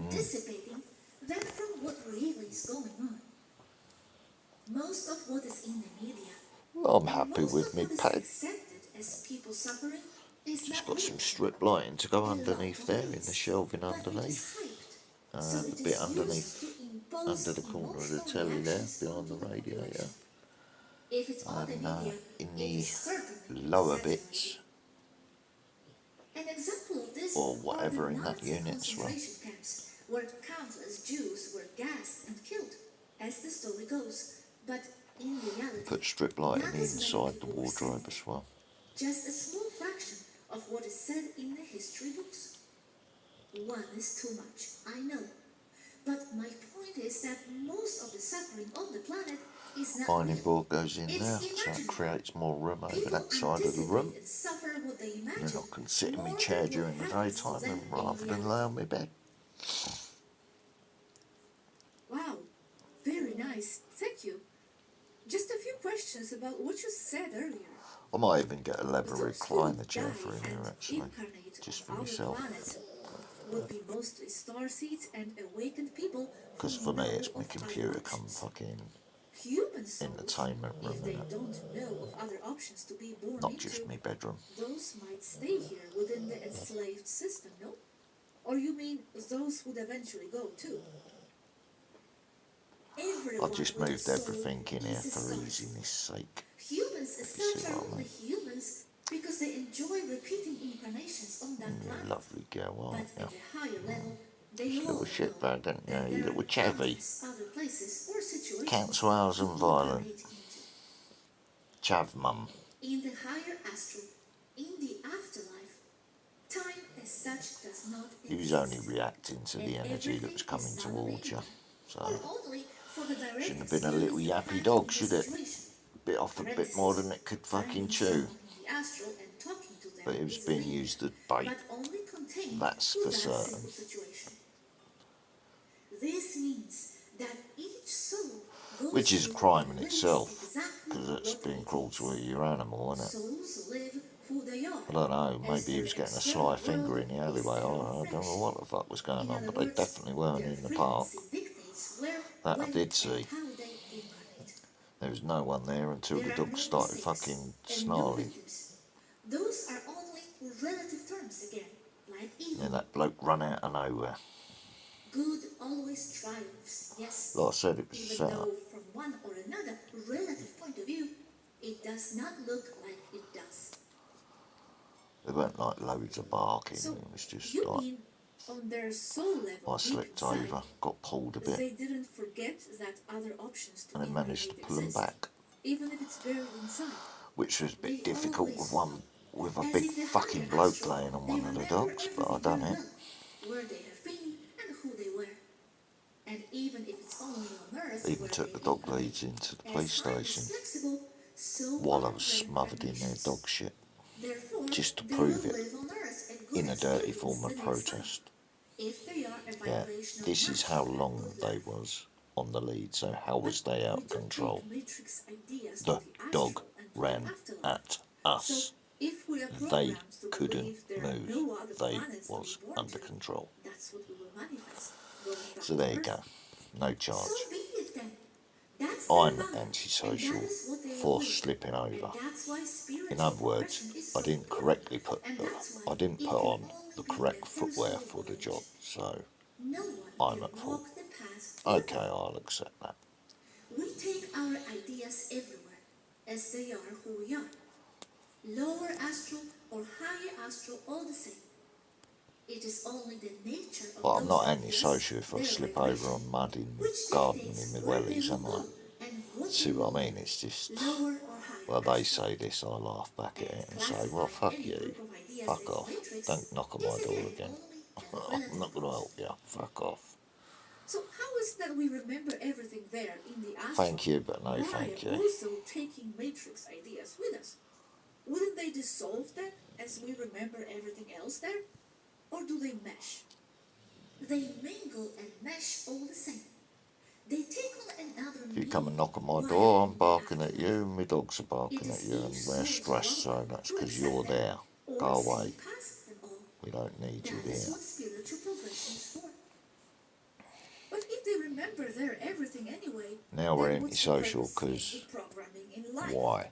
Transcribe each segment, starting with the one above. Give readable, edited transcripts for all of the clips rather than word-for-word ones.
anticipating that from what really is going on. Most of what is in the media, I'm and happy most with of me what is pad. accepted as people suffering, is Just not got real. some strip lighting to go A lot underneath of there it in the is, shelving but it is underneath. hyped, so The it bit is used to underneath, under impose the corner of the emotional telly there, reactions behind onto the the radiator. population. If it's on the And media, in it the is certainly lower exaggerated. bits, An example of this or are the whatever in that Nazi unit as well. concentration camps, where countless Jews were gassed and killed, as the story goes. But in reality, Put strip lighting not as many inside the people were sent wardrobe there. as well. Just a small fraction of what is said in the history books. One is too much, I know. But my point is that most of the suffering on the planet is not Ironing real. board goes in It's there, so it imaginary. creates more room over People that side of the room. anticipate and suffer what they And imagine then I can sit in my more chair than what during the happens to daytime them and in rather than reality. lay on my bed. Wow, very nice. Thank you. Just a few questions about what you said earlier. I might even get a leather Those recliner who chair die for in here and actually, incarnate just for on our myself. planet would be mostly starseeds and awakened people Because who for me know it's my of other computer come options. fucking Human souls, entertainment room if in they it, don't know of other options to be born not into, just my bedroom. those might stay here within the enslaved system, no? Or you mean those would eventually go too? I Everyone just with a moved soul everything in here is a for stars. easiness sake, Humans as if you see such are what I only mean. humans because they enjoy repeating incarnations on that You're a planet. lovely girl, But aren't you? at a higher level, they Just a all little shit know bag, don't you? that You there are little chavvy. countless other places or situations Council hours to and violent. incarnate into. Chav mum. In the higher astral, in the afterlife, time as such does not He was exist. only reacting to the And energy that everything was coming is done towards you. immediately, So, or only for the direct shouldn't have been a little experience yappy and dog, in the should it? situation. Bit off a bit more Parenthesis, than it could fucking finding chew. someone in the astral and talking to them But it was is being linear, used as bait, but only contained that's to for that certain. simple situation. This means that each soul goes Which is a through crime in and lives itself, exactly because it's what being it cruel is. to your animal, isn't it? Souls live who they are. I don't know, As maybe he their was getting a external sly finger world in the is alleyway. their own I don't know fetish. what the fuck was going In on, other but they words, definitely weren't their in the park. frequency dictates where, That I when, did see. and how they incarnate. There was no one there until the There are dog no started mistakes fucking and no snarling. victims. Those are only relative terms again, like evil. And that bloke run out of nowhere. Good always triumphs, yes. Like I said, it was a Even setup. though from one or another relative point of view, it does not look like it does. There weren't like loads of barking, So, it was just you like, mean on their soul level I deep slipped inside, over, got pulled a bit, they didn't forget that other options to and then managed to incarnate pull them exist, back, even if it's buried inside. which was a bit They difficult always with a as big in the fucking higher bloke astral, laying on they one of the remember dogs, but I everything done very it. well, where they have been and who they were. And even if it's only on Earth Even where took they the dog incarnate, leads into the as police time is station flexible, so while I are was smothered in their reincarnations. dog shit, Therefore, just to they prove will it live on Earth a good in a dirty experience form the of next time, protest. if they are a Yeah, vibrational this is match how for that long good they life. was on the lead, so how was But they out we of do control? take matrix ideas to The the dog astral and to the ran afterlife. at So, us. if we are They programmed to couldn't believe there are move. no other They planets to be was born under to, control. that's what we will manifest, going back So to there you Earth. go. No So charge. be it then. That's their I'm value, and that antisocial is what they will for live. slipping And over. that's why spiritual In other words, progression is I so didn't important. correctly put And that's why I didn't it put can on only the be correct a first footwear soul for the voyage. job. So No one I'm can at fault. walk the path Okay, forever. I'll accept that. We take our ideas everywhere, as they are who we are. Lower astral or higher astral, all the same. It is only the nature of But I'm those not ideas, antisocial if I their slip vibration, over on mud in the which garden dictates in my where they wellies, will am I? go and what See they will what I mean? live, It's just, lower or higher well, they astral. say this, I laugh back at And it and say, well, classifying fuck any you. group of ideas Fuck as off. matrix Don't knock on is my door again again. only a I'm relative not going to help concept. you. Fuck off. So how is that we remember everything there in the astral Thank you, but no while thank you. also taking matrix ideas with us? Wouldn't they dissolve then as we remember everything else there? Or do they mesh? They mingle and mesh all the same. They take on another If you come and knock on my while door, I'm in the barking at afterlife. you, my dogs are It barking at is you, each and we're soul's stressed, welcome so that's to because accept you're them there. or Go see away. past them all. We don't need you That is there. what spiritual progression is for. remember their everything anyway, Now we're then what's the antisocial purpose in because the programming in life? why?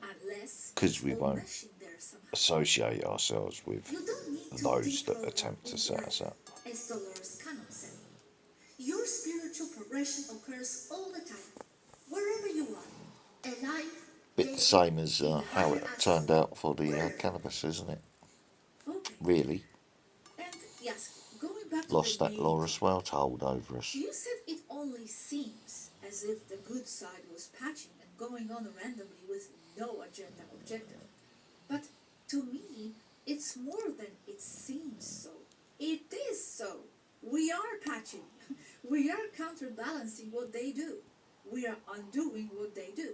Unless Because we all won't meshing there somehow. associate ourselves with You don't need to those that deprogram attempt to in set life, us up. as Dolores Cannon said. Your spiritual progression occurs all the time, wherever you are, alive, Bit the dead, same as in the how higher it astral, turned out for the wherever. cannabis, isn't it? Okay. Really? And yes, going back to Lost the that main law topic, as well to hold over us. you said it only seems as if the good side was patching and going on randomly with no agenda objective. But to me, it's more than it seems so. It is so. We are patching. We are counterbalancing what they do. We are undoing what they do.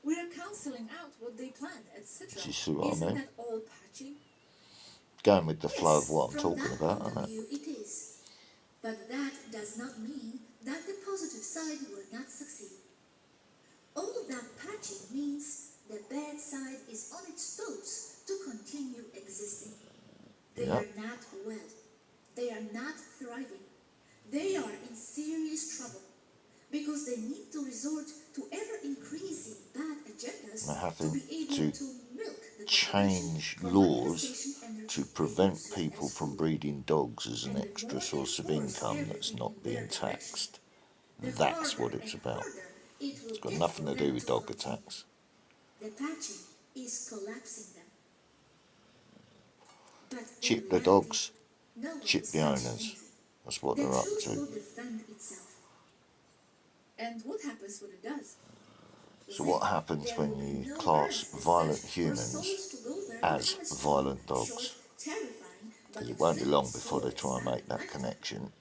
We are cancelling out what they planned, etc. Do you see what I Isn't mean? that all patching? Going with the flow of Yes, what I'm from talking that about, point isn't of it? view, it is. But that does not mean that the positive side will not succeed. All that patching means the bad side is on its toes to continue existing. They Yeah. are not well. They are not thriving. They are in serious trouble because they need to resort to ever-increasing bad agendas They're to having be able to to milk the change population for laws manifestation energy to they prevent use people as from food. breeding dogs as an And the extra more they source of force income that's everything not in their being direction, taxed. the That's what harder it's and about. harder it will It's got get nothing for to do them with to dog continue. attacks. The patching is collapsing them. But in Chip the reality, dogs, no one chip is the patching owners. anything. That's what The they're up truth to. will defend itself. And what happens when it does? So Then what happens there when will be you no class earth violent set for humans souls to go there to as have a strong, violent short, dogs? terrifying, but Because it won't be long extremely before they soulless try and make that lifetime. connection.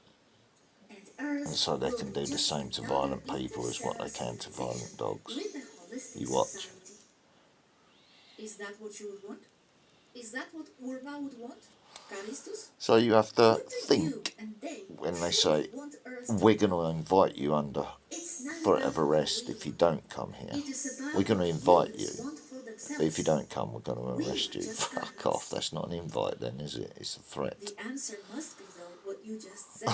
And And Earth so they will can be do the just same to another violent people as what interstellar they can to civilization violent dogs. with a holistic You watch. society. Is that what you would want? Is that what Urma would want? Caristus? So you have to What do you think and they when they truly say, want Earth to we're going become? to invite you under It's not about forever what arrest we if you want. don't come here. It is about We're going to what invite you. humans want for But if you themselves. don't come, we're going to We arrest are you. just Fuck guides. off. That's not an invite then, is it? It's a threat. The answer must be, though, what you just said.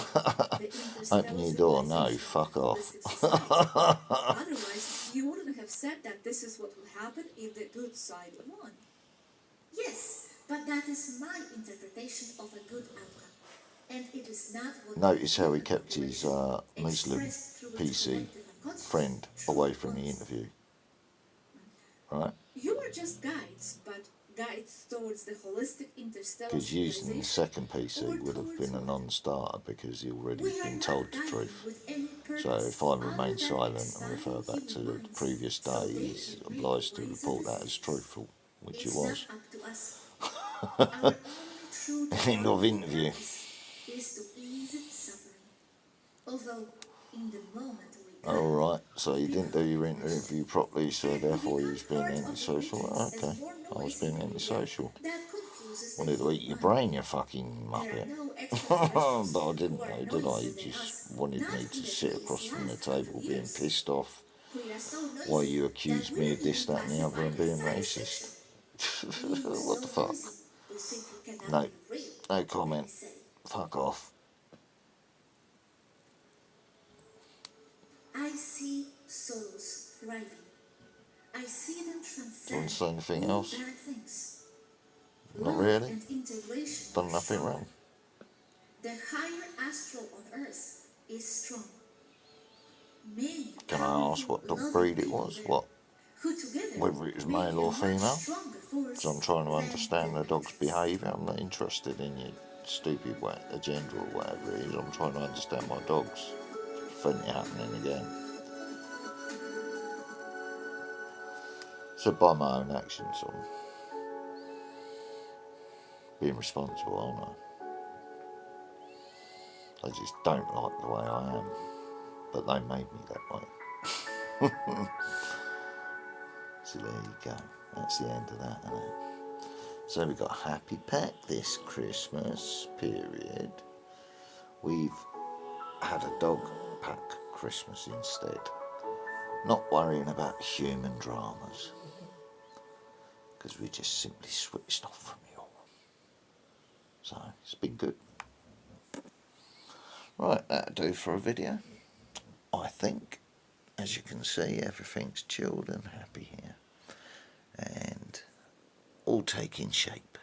The Open interstellar your door. No, civilization fuck and a off. holistic society. Otherwise, you wouldn't have said that this is what would happen if the good side won. Yes, but that is my interpretation of a good outcome. And it is not what Notice the how he human kept his population, Muslim expressed through its PC collective unconscious, friend truly away from the wants. interview. Right? You are just guides, but guides towards the holistic interstellar Because using the civilization, second PC or would have towards been a what? non-starter because he already We are been not told the guiding truth. with any So purpose if I other remain than silent and refer expanding back to human the minds previous so day, they he's can make obliged to wiser report that as decisions. truthful, which it It's not was. up to us. Our only true End of divine interview. purpose is to ease suffering. Although, in the moment we Alright, so you we didn't do become your enmeshed. interview properly, so And we therefore you become was being part of the antisocial. matrix Okay, as more I was noise being in the media antisocial. that confuses the Wanted to eat human your mind. brain, you fucking There are muppet. no extraterrestrials But I who didn't are know, did I? noisier You than just us, wanted not me in to the sit across previous from the last hundred table being years. pissed off We are so while noisy you that accused we me are of this, even that and the other and classified as being science racist. fiction. Being What so the fuck? noisy, we simply cannot No, be real, no many comment. say. Fuck off. I see souls thriving. I see them Do you want transcend to say anything all else? bad things. Not Love really. and integration Done are nothing stronger. wrong. The higher astral on earth is strong. Many Can I ask powerful, what dog loving breed it people was? there, What? who together Whether it was make male a or much female? stronger force Because I'm trying to than understand the the dog's matrix. behaviour. I'm not interested in your stupid agenda or whatever it is. I'm trying to understand my dogs. Plenty happening again. So by my own actions, I'm being responsible, aren't I? They just don't like the way I am. But they made me that way. So there you go. That's the end of that, isn't it? So we got Happy Pack this Christmas period. We've had a dog pack Christmas instead. Not worrying about human dramas. Because we just simply switched off from it all. So it's been good. Right, that'll do for a video. I think, as you can see, everything's chilled and happy here, and all taking shape.